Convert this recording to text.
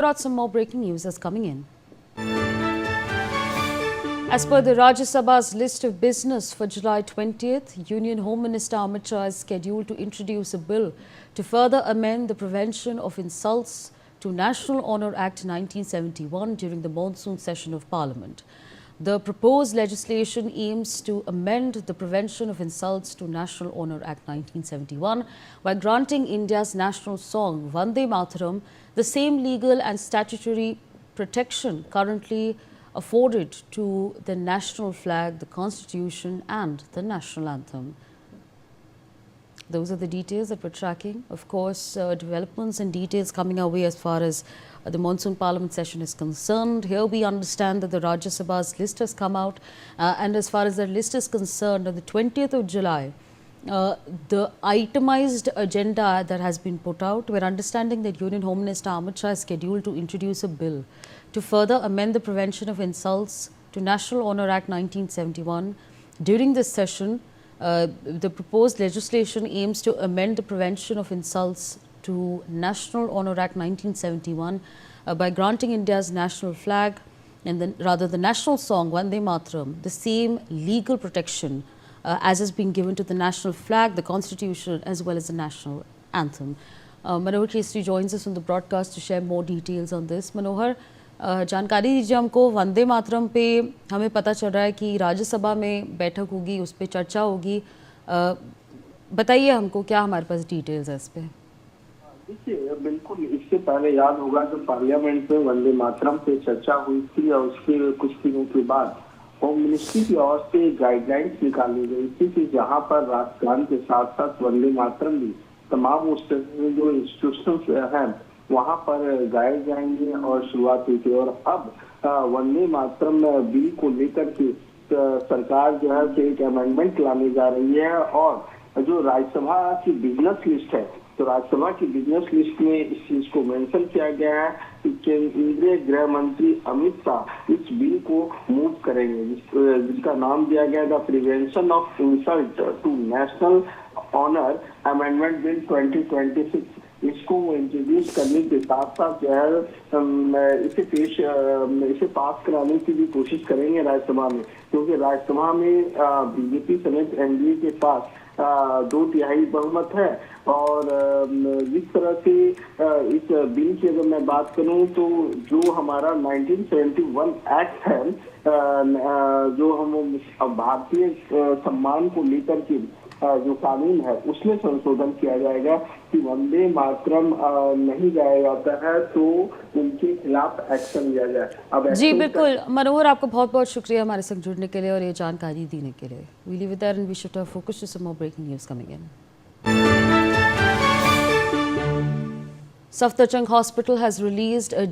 Brought some more breaking news is coming in. As per the Rajya Sabha's list of business for July 20th, Union Home Minister Amit Shah is scheduled to introduce a bill to further amend the Prevention of Insults to National Honour Act 1971 during the monsoon session of Parliament. The proposed legislation aims to amend the Prevention of Insults to National Honour Act 1971 by granting India's national song Vande Mataram the same legal and statutory protection currently afforded to the national flag, the Constitution and the national anthem. Those are the details that we're tracking. Of course, developments and details coming our way as far as the monsoon parliament session is concerned. Here we understand that the Rajya Sabha's list has come out and as far as the list is concerned, on the 20th of July, the itemized agenda that has been put out, we're understanding that Union Home Minister Amit Shah is scheduled to introduce a bill to further amend the Prevention of Insults to National Honour Act 1971. During this session, the proposed legislation aims to amend the Prevention of Insults to National Honour Act 1971 by granting India's national flag and the national song Vande Mataram the same legal protection as has been given to the national flag, the Constitution as well as the national anthem. Manohar Keshri joins us on the broadcast to share more details on this. Manohar, जानकारी दीजिए हमको। वंदे मातरम पे हमें पता चल रहा है कि राज्यसभा में बैठक होगी, उस पर चर्चा होगी। बताइए हमको, क्या हमारे पास डिटेल्स है इस पे? देखिए, बिल्कुल इससे पहले याद होगा जब पार्लियामेंट में वंदे मातरम पे चर्चा हुई थी और उसके कुछ दिनों के बाद होम मिनिस्ट्री की ओर से गाइडलाइंस निकाली गई थी कि जहां पर राष्ट्रगान के साथ साथ वंदे मातरम भी तमाम उस जो इंस्टीट्यूशंस हैं वहां पर गाए जाएंगे और शुरुआत हुई थी। और अब वंदे मातरम बिल को लेकर के सरकार जो है एक अमेंडमेंट लाने जा रही है और जो राज्यसभा की बिजनेस लिस्ट है, तो राज्यसभा की बिजनेस लिस्ट में इस चीज को मेंशन किया गया है कि केंद्रीय गृह मंत्री अमित शाह इस बिल को मूव करेंगे, जिसका नाम दिया गया the prevention of insult to national honour amendment bill 2026। इसको इंट्रोड्यूस करने के साथ साथ जो है इसे पास कराने की भी कोशिश करेंगे राज्यसभा में, क्योंकि राज्यसभा में बीजेपी समेत एनडीए के पास 2/3 बहुमत है। और जिस तरह से इस बिल की अगर मैं बात करूं तो जो हमारा 1971 एक्ट है, जो हम भारतीय सम्मान को लेकर के जो कानून है उसमें संशोधन किया जाएगा कि वंदे मातरम नहीं गाया जाता है तो उनके खिलाफ एक्शन लिया जाए। अब जी बिल्कुल मनोहर, आपको बहुत बहुत शुक्रिया हमारे संग जुड़ने के लिए और ये जानकारी देने के लिए। We leave it there and we shift our focus to some more breaking news coming in. Safdarjung Hospital has released a